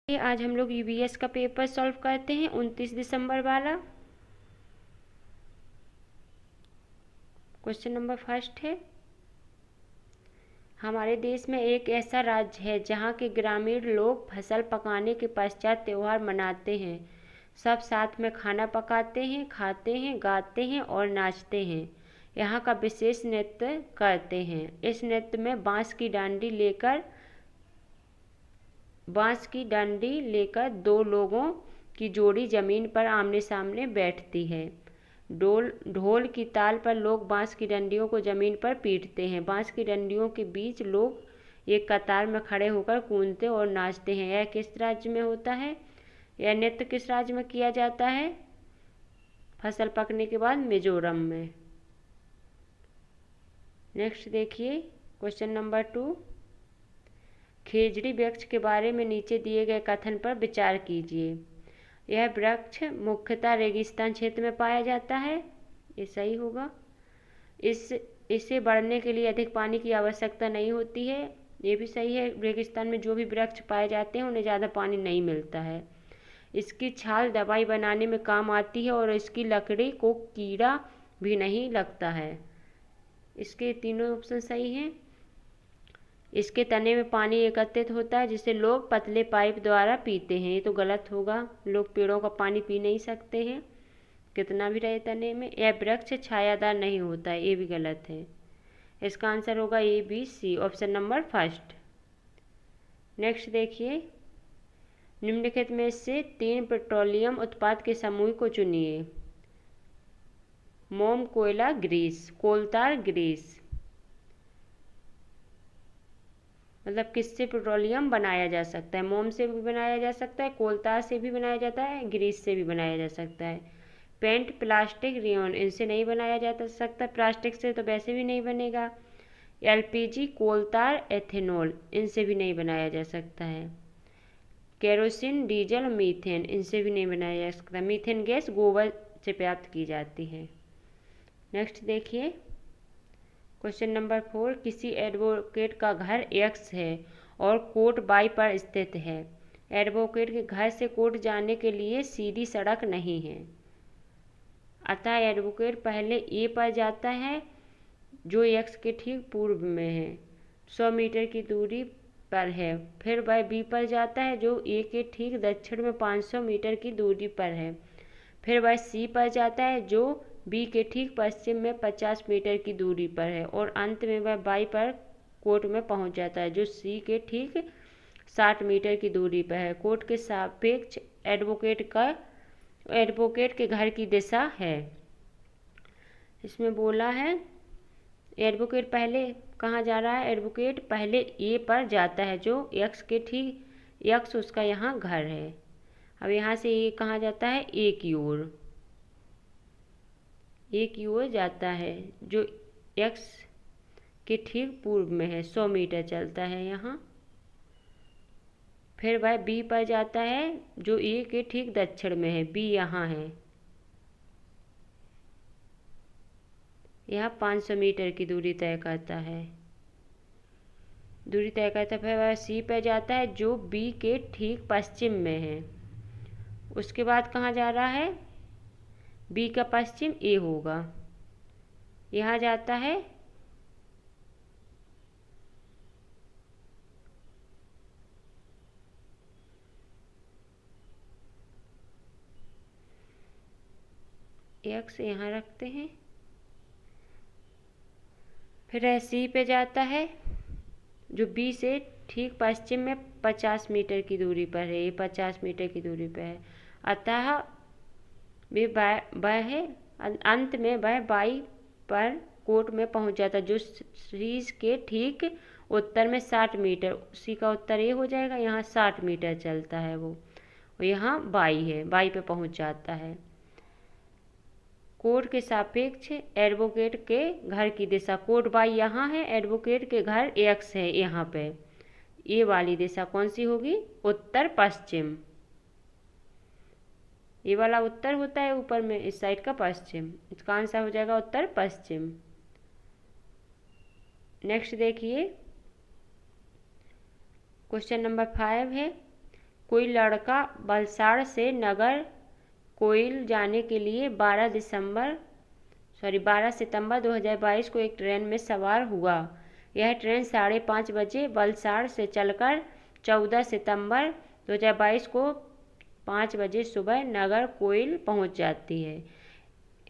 आज हम लोग यूबीएस का पेपर सॉल्व करते हैं 29 दिसंबर वाला। क्वेश्चन नंबर फर्स्ट है, हमारे देश में एक ऐसा राज्य है जहाँ के ग्रामीण लोग फसल पकाने के पश्चात त्यौहार मनाते हैं। सब साथ में खाना पकाते हैं, खाते हैं, गाते हैं और नाचते हैं। यहाँ का विशेष नृत्य करते हैं। इस नृत्य में बांस की डंडी लेकर दो लोगों की जोड़ी जमीन पर आमने सामने बैठती है। ढोल की ताल पर लोग बांस की डंडियों को जमीन पर पीटते हैं। बांस की डंडियों के बीच लोग एक कतार में खड़े होकर कूदते और नाचते हैं। यह किस राज्य में होता है? यह नृत्य किस राज्य में किया जाता है? फसल पकने के बाद मिजोरम में। नेक्स्ट देखिए क्वेश्चन नंबर 2, खेजड़ी वृक्ष के बारे में नीचे दिए गए कथन पर विचार कीजिए। यह वृक्ष मुख्यतः रेगिस्तान क्षेत्र में पाया जाता है, ये सही होगा। इसे बढ़ने के लिए अधिक पानी की आवश्यकता नहीं होती है, ये भी सही है। रेगिस्तान में जो भी वृक्ष पाए जाते हैं उन्हें ज़्यादा पानी नहीं मिलता है। इसकी छाल दवाई बनाने में काम आती है और इसकी लकड़ी को कीड़ा भी नहीं लगता है। इसके तीनों ऑप्शन सही हैं। इसके तने में पानी एकत्रित होता है जिसे लोग पतले पाइप द्वारा पीते हैं, ये तो गलत होगा। लोग पेड़ों का पानी पी नहीं सकते हैं कितना भी रहे तने में। यह वृक्ष छायादार नहीं होता है, ये भी गलत है। इसका आंसर होगा ABC, option number first. Next देखिए, निम्नलिखित में से 3 पेट्रोलियम उत्पाद के समूह को चुनिए। मोम, कोयला, ग्रीस। कोलतार, ग्रीस। मतलब किससे पेट्रोलियम बनाया जा सकता है? मोम से भी बनाया जा सकता है, कोलतार से भी बनाया जाता है, ग्रीस से भी बनाया जा सकता है। पेंट, प्लास्टिक, रेयन, इनसे नहीं बनाया जा सकता। प्लास्टिक से तो वैसे भी नहीं बनेगा। LPG, कोलतार, एथेनॉल, इनसे भी नहीं बनाया जा सकता है। केरोसिन, डीजल, मीथेन, इनसे भी नहीं बनाया जा सकता। मीथेन गैस गोबर से प्राप्त की जाती है। नेक्स्ट देखिए क्वेश्चन नंबर 4, किसी एडवोकेट का घर X है और कोर्ट Y पर स्थित है। एडवोकेट के घर से कोर्ट जाने के लिए सीधी सड़क नहीं है, अतः एडवोकेट पहले A पर जाता है जो X के ठीक पूर्व में है, 100 मीटर की दूरी पर है। फिर वह B पर जाता है जो A के ठीक दक्षिण में 500 मीटर की दूरी पर है। फिर वह C पर जाता है जो B के ठीक पश्चिम में 50 मीटर की दूरी पर है और अंत में वह Y पर कोर्ट में पहुंच जाता है जो C के ठीक 60 मीटर की दूरी पर है। कोर्ट के सापेक्ष एडवोकेट के घर की दिशा है। इसमें बोला है एडवोकेट पहले कहाँ जा रहा है? एडवोकेट पहले A पर जाता है जो X के ठीक, X उसका यहाँ घर है। अब यहाँ से A कहाँ जाता है? A की ओर जाता है जो X के ठीक पूर्व में है, 100 मीटर चलता है यहाँ। फिर वह B पर जाता है जो A के ठीक दक्षिण में है, B यहाँ है, यह 500 मीटर की दूरी तय करता है। फिर वह C पर जाता है जो B के ठीक पश्चिम में है। उसके बाद कहाँ जा रहा है? B का पश्चिम A होगा, यहाँ जाता है X, यहाँ रखते हैं। फिर C पे जाता है जो B से ठीक पश्चिम में 50 मीटर की दूरी पर है, ये 50 मीटर की दूरी पर है। अतः वह अंत में वह Y पर कोर्ट में पहुंच जाता है जो C के ठीक उत्तर में 60 मीटर, C का उत्तर ये हो जाएगा, यहाँ 60 मीटर चलता है वो, और यहाँ Y है, Y पे पहुंच जाता है। कोर्ट के सापेक्ष एडवोकेट के घर की दिशा, कोर्ट Y यहाँ है, एडवोकेट के घर X है यहाँ पे। ये वाली दिशा कौन सी होगी? उत्तर पश्चिम। ये वाला उत्तर होता है ऊपर में, इस साइड का पश्चिम। इसका आंसर हो जाएगा उत्तर पश्चिम। नेक्स्ट देखिए क्वेश्चन नंबर 5 है, कोई लड़का वलसाड़ से नगर कोइल जाने के लिए 12 सितंबर 2022 को एक ट्रेन में सवार हुआ। यह ट्रेन 5:30 बजे वलसाड़ से चलकर 14 सितंबर 2022 को 5 बजे सुबह नगर कोइल पहुंच जाती है।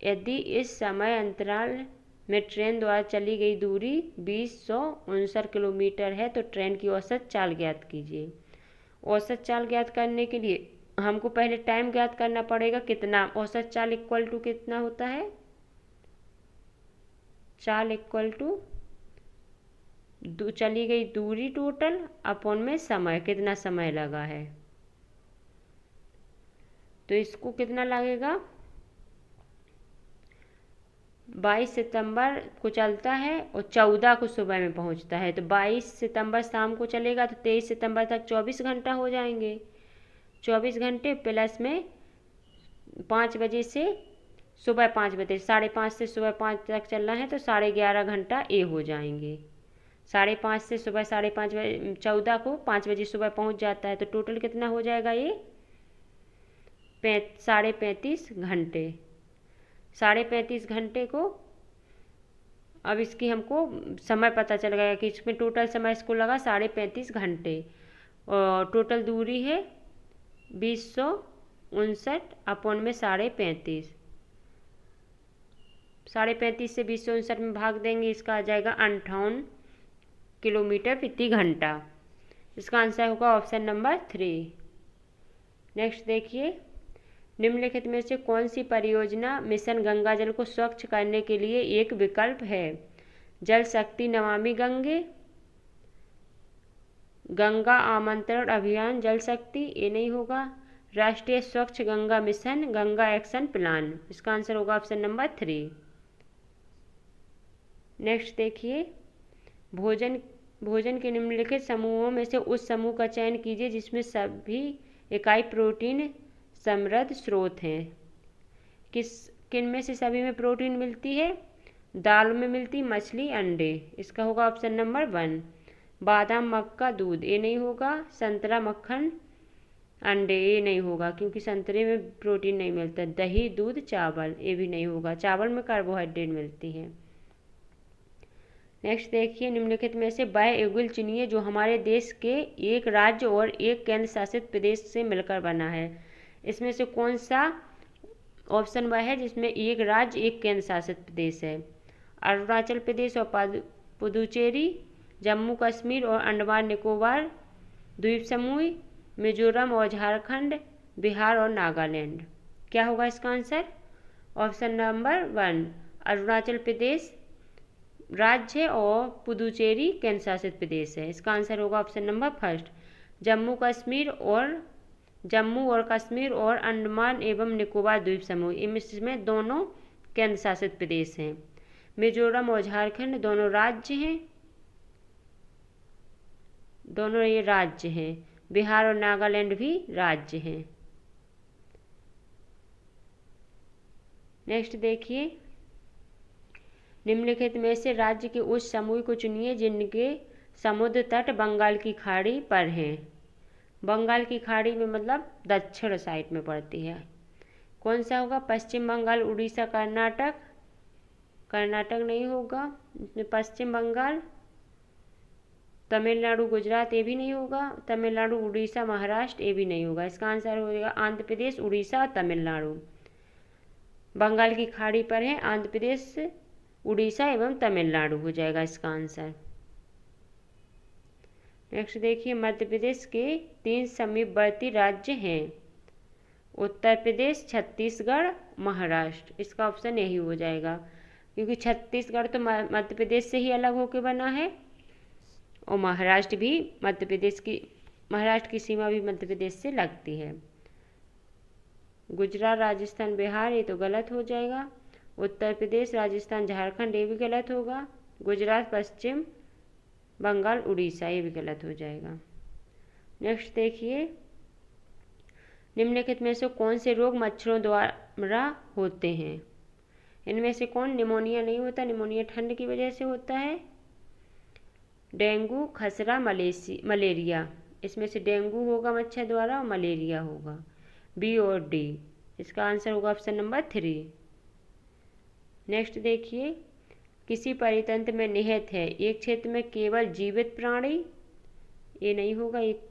यदि इस समय अंतराल में ट्रेन द्वारा चली गई दूरी 20,159 किलोमीटर है तो ट्रेन की औसत चाल ज्ञात कीजिए। औसत चाल ज्ञात करने के लिए हमको पहले टाइम ज्ञात करना पड़ेगा। कितना औसत चाल इक्वल टू कितना होता है, चाल इक्वल टू चली गई दूरी टोटल अपॉन में समय, कितना समय लगा है। तो इसको कितना लगेगा, 22 सितंबर को चलता है और 14 को सुबह में पहुंचता है। तो 22 सितंबर शाम को चलेगा तो 23 सितंबर तक 24 घंटा हो जाएंगे। 24 घंटे प्लस में 5 बजे से सुबह 5 बजे, 5:30 से सुबह 5 तक चलना है तो 11.5 घंटा ए हो जाएंगे। 5:30 से सुबह 5:30 बजे 14 को 5 बजे सुबह पहुंच जाता है तो टोटल कितना हो जाएगा ये 35.5 घंटे। 35.5 घंटे को अब इसकी हमको समय पता चल गया कि इसमें टोटल समय इसको लगा 35.5 घंटे और टोटल दूरी है 20,59 अपॉन में 35.5। 35.5 से 20,59 में भाग देंगे, इसका आ जाएगा 58 किलोमीटर प्रति घंटा। इसका आंसर होगा ऑप्शन नंबर 3। नेक्स्ट देखिए, निम्नलिखित में से कौन सी परियोजना मिशन गंगा जल को स्वच्छ करने के लिए एक विकल्प है। जल शक्ति नमामि गंगे, गंगा आमंत्रण अभियान जल शक्ति, ये नहीं होगा। राष्ट्रीय स्वच्छ Ganga mission, Ganga action plan, इसका आंसर होगा ऑप्शन नंबर 3। नेक्स्ट देखिए, भोजन के निम्नलिखित समूहों में से उस समूह का चयन कीजिए जिसमें सभी इकाई प्रोटीन समृद्ध स्रोत हैं। किन में से सभी में प्रोटीन मिलती है, दाल में मिलती, मछली, अंडे, इसका होगा ऑप्शन नंबर 1। बादाम, मक्का, दूध, ये नहीं होगा। संतरा, मक्खन, अंडे, ये नहीं होगा क्योंकि संतरे में प्रोटीन नहीं मिलता। दही, दूध, चावल, ये भी नहीं होगा, चावल में कार्बोहाइड्रेट मिलती है। नेक्स्ट देखिए, निम्नलिखित में से वह युगल चुनिए जो हमारे देश के एक राज्य और एक केंद्र शासित प्रदेश से मिलकर बना है। इसमें से कौन सा ऑप्शन वह है जिसमें एक राज्य एक केंद्र शासित प्रदेश है। अरुणाचल प्रदेश और पुदुचेरी, जम्मू कश्मीर और अंडमान निकोबार द्वीप समूह, मिजोरम और झारखंड, बिहार और नागालैंड। क्या होगा इसका answer, option number 1 Arunachal Pradesh राज्य और पुदुचेरी केंद्र शासित प्रदेश है। इसका आंसर होगा ऑप्शन नंबर 1। जम्मू और कश्मीर और अंडमान एवं निकोबार द्वीप समूह, इनमें दोनों केंद्र शासित प्रदेश हैं। मिजोरम और झारखंड दोनों राज्य हैं, दोनों ये राज्य हैं। बिहार और नागालैंड भी राज्य हैं। नेक्स्ट देखिए, निम्नलिखित में से राज्य के उस समूह को चुनिए जिनके समुद्र तट बंगाल की खाड़ी पर हैं। बंगाल की खाड़ी में मतलब दक्षिण साइड में पड़ती है। कौन सा होगा, पश्चिम बंगाल, उड़ीसा, कर्नाटक, कर्नाटक नहीं होगा, पश्चिम बंगाल, तमिलनाडु, गुजरात, ये भी नहीं होगा। तमिलनाडु, उड़ीसा, महाराष्ट्र, ये भी नहीं होगा। इसका आंसर होगा आंध्र प्रदेश, उड़ीसा और तमिलनाडु। बंगाल की खाड़ी पर है आंध्र प्रदेश, उड़ीसा एवं तमिलनाडु हो जाएगा इसका आंसर। नेक्स्ट देखिए, मध्य प्रदेश के 3 समीपवर्ती राज्य हैं, उत्तर प्रदेश, छत्तीसगढ़, महाराष्ट्र। इसका ऑप्शन यही हो जाएगा क्योंकि छत्तीसगढ़ तो मध्य प्रदेश से ही अलग होकर बना है और महाराष्ट्र की सीमा भी मध्य प्रदेश से लगती है। गुजरात, राजस्थान, बिहार, ये तो गलत हो जाएगा। उत्तर प्रदेश, राजस्थान, झारखंड, ये भी गलत होगा। गुजरात, पश्चिम बंगाल, उड़ीसा, ये भी गलत हो जाएगा। नेक्स्ट देखिए, निम्नलिखित में से कौन से रोग मच्छरों द्वारा होते हैं। इनमें से कौन, निमोनिया नहीं होता, निमोनिया ठंड की वजह से होता है। डेंगू, खसरा, मलेरिया, इसमें से डेंगू होगा मच्छर द्वारा और मलेरिया होगा। बी और डी, इसका आंसर होगा ऑप्शन नंबर 3। नेक्स्ट देखिए, किसी परितंत्र में निहित है एक क्षेत्र में केवल जीवित प्राणी, ये नहीं होगा, एक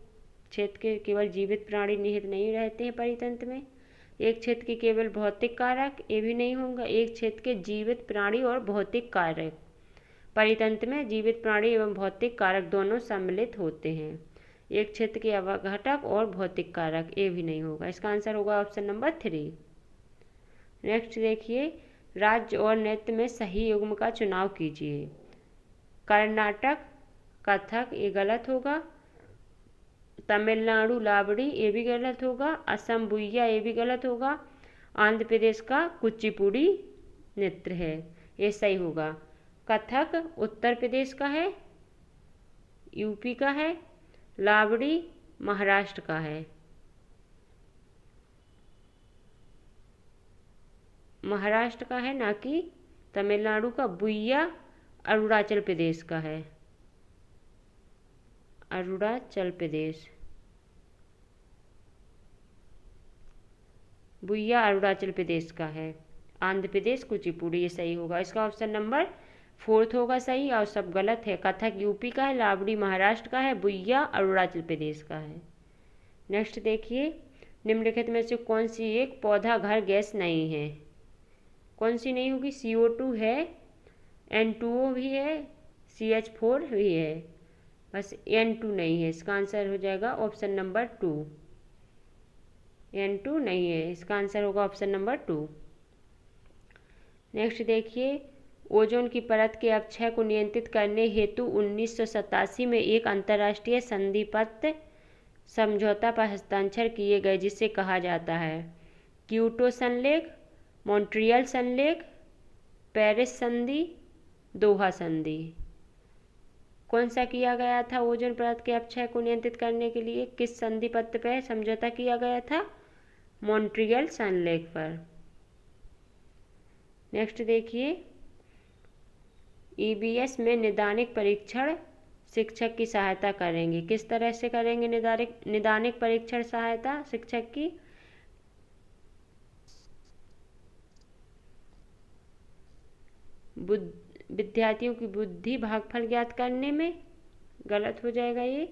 क्षेत्र के केवल जीवित प्राणी निहित नहीं रहते हैं परितंत्र में। एक क्षेत्र के केवल भौतिक कारक, ये भी नहीं होगा। एक क्षेत्र के जीवित प्राणी और भौतिक कारक, परितंत्र में जीवित प्राणी एवं भौतिक कारक दोनों सम्मिलित होते हैं। एक क्षेत्र के अवघटक और भौतिक कारक, ये भी नहीं होगा। इसका आंसर होगा ऑप्शन नंबर 3। नेक्स्ट देखिए, राज्य और नृत्य में सही युग्म का चुनाव कीजिए। कर्नाटक कथक, ये गलत होगा। तमिलनाडु लावड़ी, ये भी गलत होगा। असम बुइया, ये भी गलत होगा। आंध्र प्रदेश का कुचिपुड़ी नृत्य है, ये सही होगा। कथक उत्तर प्रदेश का है, यूपी का है। लावड़ी महाराष्ट्र का है, महाराष्ट्र का है ना कि तमिलनाडु का। बुइया अरुणाचल प्रदेश का है, अरुणाचल प्रदेश। बुइया अरुणाचल प्रदेश का है। आंध्र प्रदेश कुचिपुड़ी, ये सही होगा। इसका ऑप्शन नंबर 4 होगा सही, और सब गलत है। कथक यूपी का है, लावड़ी महाराष्ट्र का है, बुइया अरुणाचल प्रदेश का है। नेक्स्ट देखिए, निम्नलिखित में से कौन सी एक पौधा घर गैस नहीं है? कौन सी नहीं होगी? CO2 है, N2O भी है, CH4 भी है, बस N2 नहीं है। इसका आंसर हो जाएगा ऑप्शन नंबर 2। N2 नहीं है, इसका आंसर होगा ऑप्शन नंबर 2। नेक्स्ट देखिए, ओजोन की परत के अपक्षय को नियंत्रित करने हेतु 1987 में एक अंतर्राष्ट्रीय संधि पत्र समझौता पर हस्ताक्षर किए गए, जिसे कहा जाता है क्योटो संलेख, मॉन्ट्रियल संलेख, पेरिस संधि, दोहा संधि। कौन सा किया गया था ओजोन परत के अपक्षय को नियंत्रित करने के लिए? किस संधि पत्र पर समझौता किया गया था? मॉन्ट्रियल संलेख पर। नेक्स्ट देखिए, EBS में निदानिक परीक्षण शिक्षक की सहायता करेंगे। किस तरह से करेंगे निदानिक परीक्षण सहायता शिक्षक की? विद्यार्थियों की बुद्धि भागफल ज्ञात करने में, गलत हो जाएगा ये।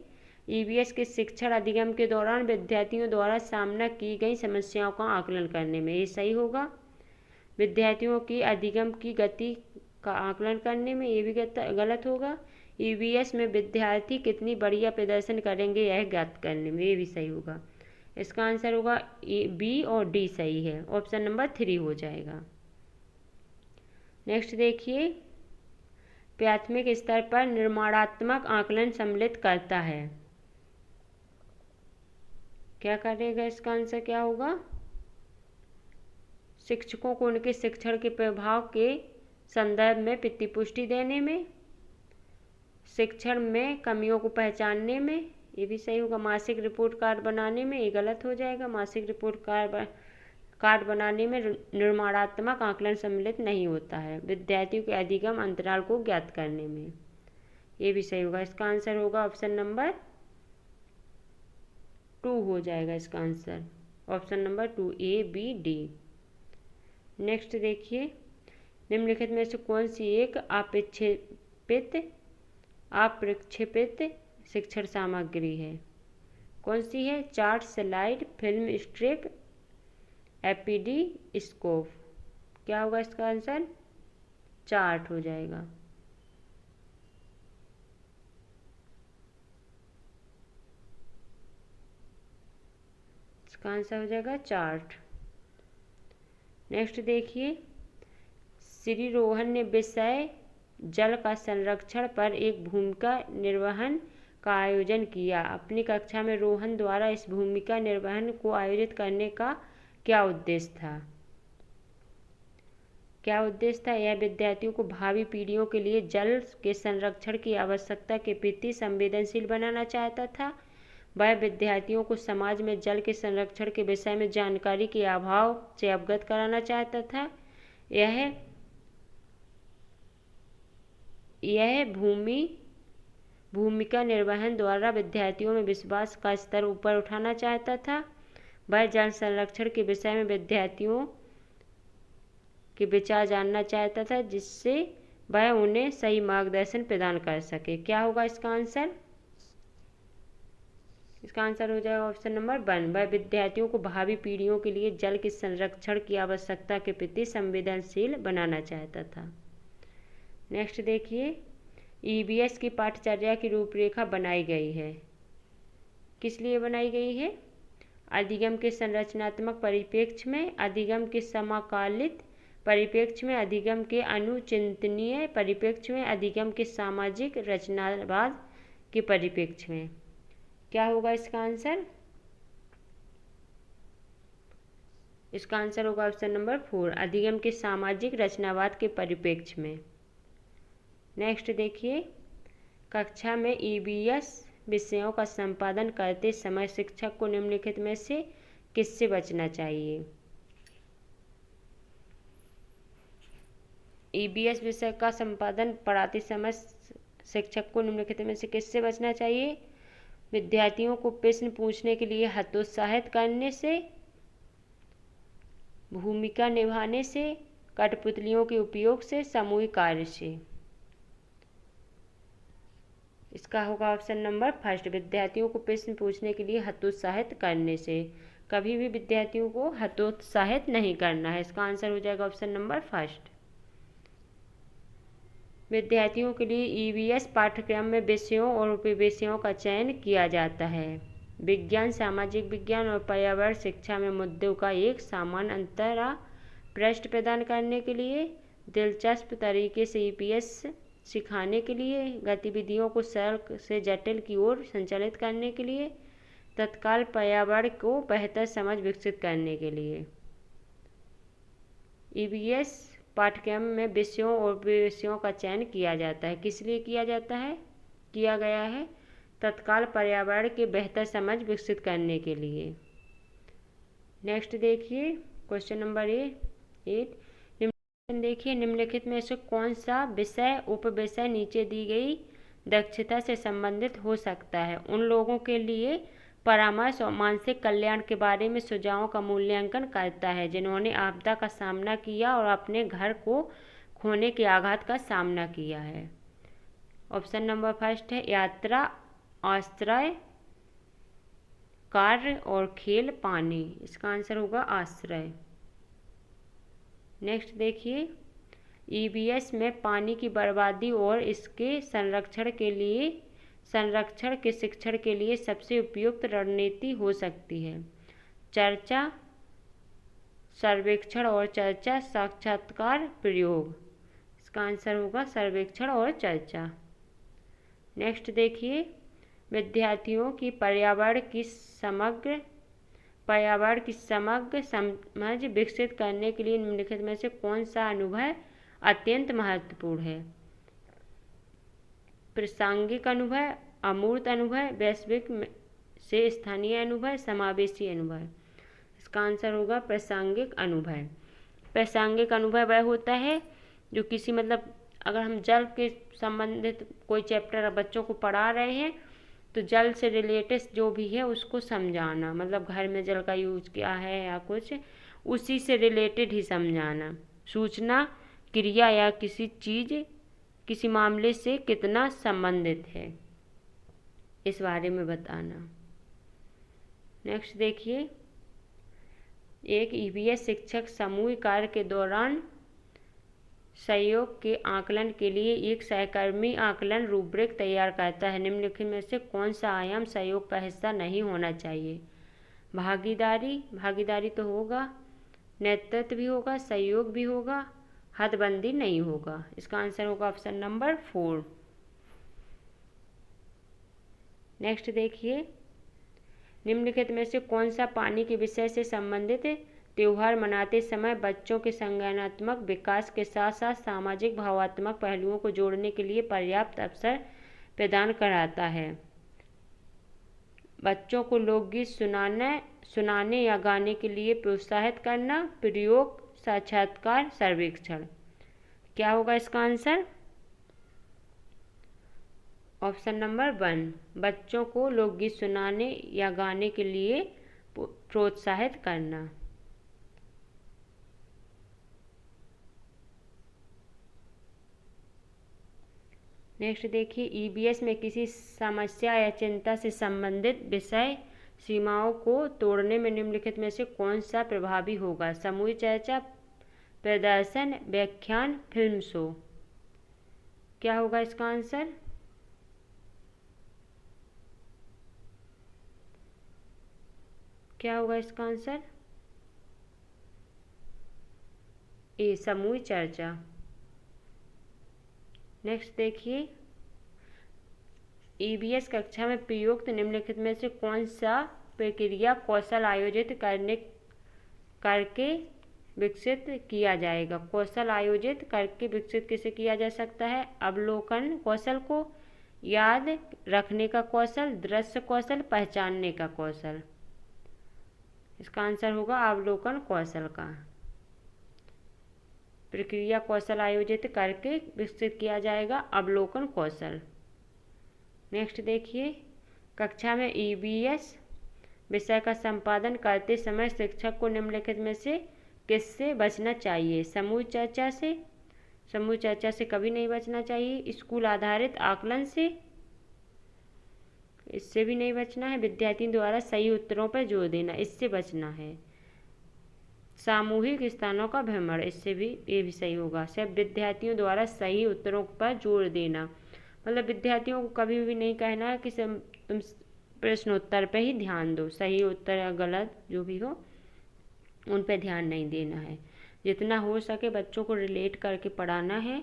EBS के शिक्षण अधिगम के दौरान विद्यार्थियों द्वारा सामना की गई समस्याओं का आकलन करने में, ये सही होगा। विद्यार्थियों की अधिगम की गति का आकलन करने में, ये भी गलत होगा। EBS में विद्यार्थी कितनी बढ़िया प्रदर्शन करेंगे यह ज्ञात करने में, ये भी सही होगा। इसका आंसर होगा B और D सही है, ऑप्शन नंबर 3 हो जाएगा। नेक्स्ट देखिए, प्राथमिक स्तर पर निर्माणात्मक आकलन सम्मिलित करता है। क्या करेगा? इसका आंसर क्या होगा? शिक्षकों को उनके शिक्षण के प्रभाव के संदर्भ में प्रतिपुष्टि देने में, शिक्षण में कमियों को पहचानने में, ये भी सही होगा। मासिक रिपोर्ट कार्ड बनाने में, ये गलत हो जाएगा। मासिक रिपोर्ट कार्ड बनाने में निर्माणात्मक आकलन सम्मिलित नहीं होता है। विद्यार्थियों के अधिगम अंतराल को ज्ञात करने में, ये भी सही होगा। इसका आंसर होगा ऑप्शन नंबर 2 हो जाएगा। इसका answer option number 2 A, B, D। Next देखिए, निम्नलिखित में से कौन सी एक अप्रक्षेपित शिक्षण सामग्री है? कौन सी है? Chart, slide, film strip, APD scope. क्या होगा इसका आंसर? चार्ट हो जाएगा। इसका आंसर हो जाएगा चार्ट। नेक्स्ट देखिए, श्री रोहन ने विषय जल का संरक्षण पर एक भूमिका निर्वहन का आयोजन किया। अपनी कक्षा में रोहन द्वारा इस भूमिका निर्वहन को आयोजित करने का क्या उद्देश्य था? क्या उद्देश्य था? यह विद्यार्थियों को भावी पीढ़ियों के लिए जल के संरक्षण की आवश्यकता के प्रति संवेदनशील बनाना चाहता था। वह विद्यार्थियों को समाज में जल के संरक्षण के विषय में जानकारी के अभाव से अवगत कराना चाहता था। यह भूमि भूमिका निर्वहन द्वारा विद्यार्थियों में विश्वास का स्तर ऊपर उठाना चाहता था। वह जल संरक्षण के विषय में विद्यार्थियों के विचार जानना चाहता था, जिससे वह उन्हें सही मार्गदर्शन प्रदान कर सके। क्या होगा इसका आंसर? इसका आंसर हो जाएगा ऑप्शन नंबर 1। वह विद्यार्थियों को भावी पीढ़ियों के लिए जल के संरक्षण की आवश्यकता के प्रति संवेदनशील बनाना चाहता था। नेक्स्ट देखिए, ईवीएस की पाठ्यचर्या की रूपरेखा बनाई गई है। किस लिए बनाई गई है? अधिगम के संरचनात्मक परिप्रेक्ष्य में, अधिगम के समकालिक परिप्रेक्ष्य में, अधिगम के अनुचिंतनीय परिप्रेक्ष्य में, अधिगम के सामाजिक रचनावाद के परिप्रेक्ष्य में। क्या होगा इसका आंसर? इसका आंसर होगा ऑप्शन नंबर 4, अधिगम के सामाजिक रचनावाद के परिप्रेक्ष्य में। नेक्स्ट देखिए, कक्षा में ईवीएस विषयों का संपादन करते समय शिक्षक को निम्नलिखित में से किससे बचना चाहिए? ईवीएस विषय का संपादन पढ़ाते समय शिक्षक को निम्नलिखित में से किससे बचना चाहिए? विद्यार्थियों को प्रश्न पूछने के लिए हतोत्साहित करने से, भूमिका निभाने से, कठपुतलियों के उपयोग से, सामूहिक कार्य से। इसका होगा ऑप्शन नंबर 1, विद्यार्थियों को प्रश्न पूछने के लिए हतोत्साहित करने से। कभी भी विद्यार्थियों को हतोत्साहित नहीं करना है। इसका आंसर हो जाएगा ऑप्शन नंबर 1। विद्यार्थियों के लिए ईवीएस पाठ्यक्रम में विषयों और उपविषयों का चयन किया जाता है। विज्ञान, सामाजिक विज्ञान और पर्यावरण शिक्षा में मुद्दों का एक समान अंतरा पृष्ठ प्रदान करने के लिए, दिलचस्प तरीके से ईवीएस सिखाने के लिए, गतिविधियों को सरल से जटिल की ओर संचालित करने के लिए, तत्काल पर्यावरण को बेहतर समझ विकसित करने के लिए। ईवीएस पाठ्यक्रम में विषयों और विषयों का चयन किया जाता है। किस लिए किया जाता है? किया गया है तत्काल पर्यावरण की बेहतर समझ विकसित करने के लिए। नेक्स्ट देखिए, क्वेश्चन नंबर 8। देखिए, निम्नलिखित में से कौन सा विषय उपविषय नीचे दी गई दक्षता से संबंधित हो सकता है? उन लोगों के लिए परामर्श और मानसिक कल्याण के बारे में सुझावों का मूल्यांकन करता है जिन्होंने आपदा का सामना किया और अपने घर को खोने के आघात का सामना किया है। ऑप्शन नंबर 1 है यात्रा, आश्रय, कार्य और खेल, पानी। इसका आंसर होगा आश्रय। नेक्स्ट देखिए, ईवीएस में पानी की बर्बादी और इसके संरक्षण के शिक्षण के लिए सबसे उपयुक्त रणनीति हो सकती है। चर्चा, सर्वेक्षण और चर्चा, साक्षात्कार, प्रयोग। इसका आंसर होगा सर्वेक्षण और चर्चा। नेक्स्ट देखिए, विद्यार्थियों की पर्यावरण की समग्र समझ विकसित करने के लिए निम्नलिखित में से कौन सा अनुभव अत्यंत महत्वपूर्ण है? प्रासंगिक अनुभव, अमूर्त अनुभव, वैश्विक से स्थानीय अनुभव, समावेशी अनुभव। इसका आंसर होगा प्रासंगिक अनुभव। प्रासंगिक अनुभव वह होता है जो किसी अगर हम जल के संबंधित कोई चैप्टर बच्चों को पढ़ा रहे हैं तो जल से रिलेटेड जो भी है उसको समझाना, घर में जल का यूज क्या है या कुछ उसी से रिलेटेड ही समझाना। सूचना, क्रिया या किसी चीज़, किसी मामले से कितना संबंधित है इस बारे में बताना। नेक्स्ट देखिए, एक ईवीएस शिक्षक समूह कार्य के दौरान सहयोग के आकलन के लिए एक सहकर्मी आकलन रूब्रिक तैयार करता है। निम्नलिखित में से कौन सा आयाम सहयोग का हिस्सा नहीं होना चाहिए? भागीदारी तो होगा, नेतृत्व भी होगा, सहयोग भी होगा, हदबंदी नहीं होगा। इसका आंसर होगा ऑप्शन नंबर 4। नेक्स्ट देखिए, निम्नलिखित में से कौन सा पानी के विषय से संबंधित त्योहार मनाते समय बच्चों के संज्ञानात्मक विकास के साथ साथ सामाजिक भावात्मक पहलुओं को जोड़ने के लिए पर्याप्त अवसर प्रदान कराता है? बच्चों को लोकगीत सुनाने या गाने के लिए प्रोत्साहित करना, प्रयोग, साक्षात्कार, सर्वेक्षण। क्या होगा इसका आंसर? ऑप्शन नंबर 1, बच्चों को लोकगीत सुनाने या गाने के लिए प्रोत्साहित करना। नेक्स्ट देखिए, ईबीएस में किसी समस्या या चिंता से संबंधित विषय सीमाओं को तोड़ने में निम्नलिखित में से कौन सा प्रभावी होगा? समूह चर्चा, प्रदर्शन, व्याख्यान, फिल्म शो। क्या होगा इसका आंसर? क्या होगा इसका आंसर? ए, समूह चर्चा। नेक्स्ट देखिए, ईबीएस कक्षा में प्रयुक्त निम्नलिखित में से कौन सा प्रक्रिया कौशल आयोजित करके विकसित किया जाएगा? कौशल आयोजित करके विकसित किसे किया जा सकता है? अवलोकन कौशल को, याद रखने का कौशल, दृश्य कौशल, पहचानने का कौशल। इसका आंसर होगा अवलोकन कौशल का। प्रक्रिया कौशल आयोजित करके विकसित किया जाएगा अवलोकन कौशल। नेक्स्ट देखिए, कक्षा में ईबीएस विषय का संपादन करते समय शिक्षक को निम्नलिखित में से किससे बचना चाहिए? समूह चर्चा से, समूह चर्चा से कभी नहीं बचना चाहिए। स्कूल आधारित आकलन से, इससे भी नहीं बचना है। विद्यार्थियों द्वारा सही उत्तरों पर जोर देना, इससे बचना है। सामूहिक स्थानों का भ्रमण, इससे भी, ये भी सही होगा। सिर्फ विद्यार्थियों द्वारा सही उत्तरों पर जोर देना, मतलब विद्यार्थियों को कभी भी नहीं कहना कि तुम प्रश्नोत्तर पे ही ध्यान दो, सही उत्तर या गलत जो भी हो उन पे ध्यान नहीं देना है। जितना हो सके बच्चों को रिलेट करके पढ़ाना है